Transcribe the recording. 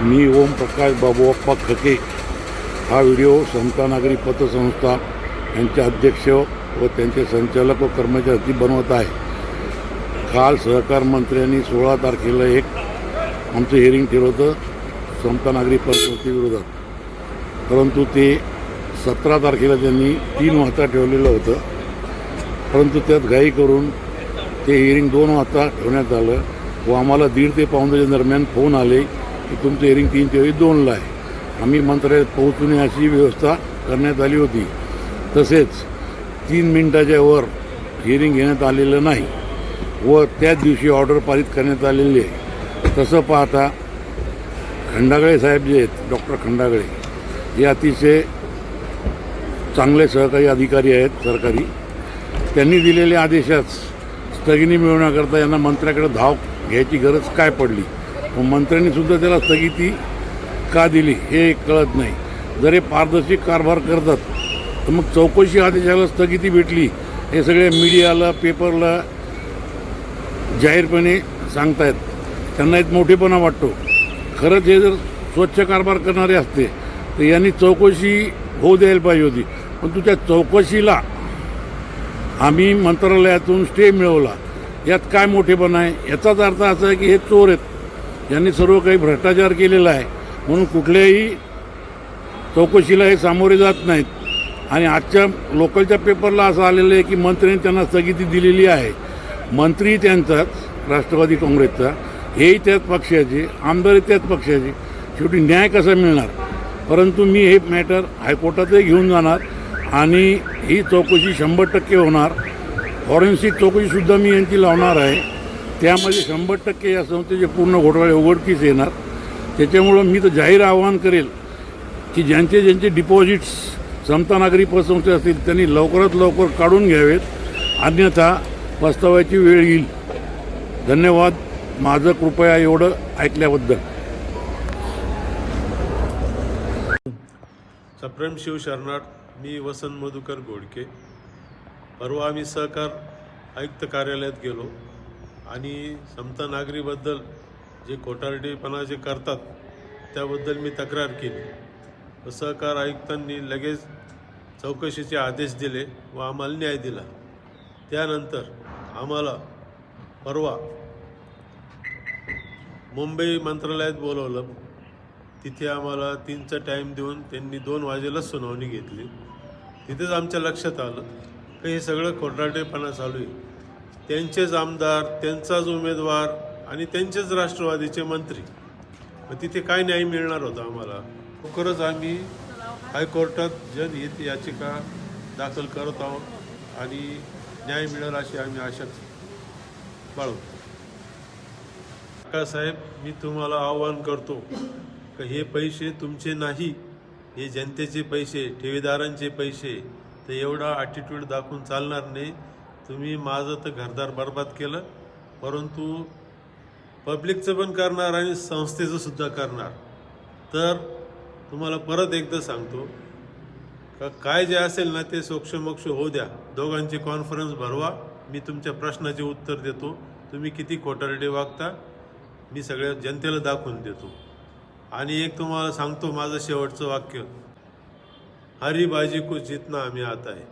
मी ओम प्रकाश बाबूअप्पा खके हा व्हिडिओ समता नागरी पतसंस्था यांचे अध्यक्ष व त्यांचे संचालक व कर्मचारी बनवत आहे। काल सहकार मंत्र्यांनी 16 तारखेला एक आमचं हिअरिंग ठेवलं होतं समता नागरी पतसंस्थेविरोधात, परंतु ते 17 तारखेला त्यांनी 3 वाजता ठेवलेलं होतं, परंतु त्यात घाई करून ते हिअरिंग 2 वाजता ठेवण्यात आलं व आम्हाला 1:30 ते 1:45 दरम्यान फोन आले की तुमचं हिअरिंग 3:24-2ला आहे। आम्ही मंत्रालयात पोहोचून अशी व्यवस्था करण्यात आली होती। तसेच 3 मिनिटाच्या वर हिअरिंग घेण्यात आलेलं नाही व त्याच दिवशी ऑर्डर पारित करण्यात आलेली आहे। तसं पाहता खंडागळे साहेब जे आहेत, डॉक्टर खंडागळे, हे अतिशय चांगले सहकारी अधिकारी आहेत सरकारी। त्यांनी दिलेल्या आदेशात स्थगिती मिळवण्याकरता यांना मंत्र्याकडे धाव घ्यायची गरज काय पडली व मंत्र्यांनीसुद्धा त्याला स्थगिती का दिली हे कळत नाही। जर हे पारदर्शी कारभार करतात तर मग चौकशी आदेशाला स्थगिती भेटली हे सगळे मीडियाला, पेपरला जाहीरपणे सांगतायत। त्यांना एक मोठेपणा वाटतो। खरंच हे जर स्वच्छ कारभार करणारे असते तर यांनी चौकशी होऊ द्यायला पाहिजे होती, पण त्या चौकशीला आम्ही मंत्रालयातून स्टे मिळवला। यात काय मोठेपणा आहे? याचाच अर्थ असा आहे की हे चोर आहेत, यांनी सर्व काही भ्रष्टाचार केलेला आहे, म्हणून कुठल्याही चौकशीला हे सामोरे जात नाहीत। आणि आजच्या लोकलच्या पेपरला असं आलेलं आहे की मंत्र्यांनी त्यांना स्थगिती दिलेली आहे। मंत्री त्यांचाच, राष्ट्रवादी काँग्रेसचा, हेही त्याच पक्षाचे, आमदारही त्याच पक्षाचे, शेवटी न्याय कसा मिळणार? परंतु मी हे मॅटर हायकोर्टातही घेऊन जाणार आणि ही चौकशी 100% होणार। फॉरेन्सिक चौकशीसुद्धा मी यांची लावणार आहे, त्यामध्ये 100% या संस्थेचे पूर्ण घोटाळे उघडकीस येणार। त्याच्यामुळं मी तर जाहीर आवाहन करेल की ज्यांचे डिपॉझिट्स समता नागरी पतसंस्थे असतील त्यांनी लवकरात लवकर काढून घ्यावेत, अन्यथा पस्तावायची वेळ येईल। धन्यवाद माझं कृपया एवढं ऐकल्याबद्दल। सप्रेम शिवशरणार्थ, मी वसंत मधुकर घोडके। परवा आम्ही सहकार आयुक्त कार्यालयात गेलो आणि समता नागरीबद्दल जे खोटारडेपणा जे करतात त्याबद्दल मी तक्रार केली। सहकार आयुक्तांनी लगेच चौकशीचे आदेश दिले व आम्हाला न्याय दिला। त्यानंतर आम्हाला परवा मुंबई मंत्रालयात बोलवलं। तिथे आम्हाला 3चा टाईम देऊन त्यांनी 2 वाजेला सुनावणी घेतली। तिथेच आमच्या लक्षात आलं की हे सगळं खोटारडेपणा चालू आहे। त्यांचेच आमदार, त्यांचाच उमेदवार आणि त्यांचेच राष्ट्रवादीचे मंत्री, मग तिथे काय न्याय मिळणार होता आम्हाला? लवकरच आम्ही हायकोर्टात जनहित याचिका दाखल करत आहोत आणि न्याय मिळेल अशी आम्ही आशा बाळगतो। काकासाहेब, मी तुम्हाला आवाहन करतो की हे पैसे तुमचे नाही, हे जनतेचे पैसे, ठेवीदारांचे पैसे, तर एवढा ॲटिट्यूड दाखवून चालणार नाही। तुम्ही माझं तर घरदार बर्बाद केलं, परंतु पब्लिकचं पण करणार आणि संस्थेचं सुद्धा करणार। तर तुम्हाला परत एकदा सांगतो का काय जे असेल ना ते सोक्षमोक्ष होऊ द्या, दोघांची कॉन्फरन्स भरवा, मी तुमच्या प्रश्नाचे उत्तर देतो। तुम्ही किती खोटारडे वागता मी सगळ्या जनतेला दाखवून देतो। आणि एक तुम्हाला सांगतो, माझं शेवटचं वाक्य, हरी बाजी को जितना हमें आता है।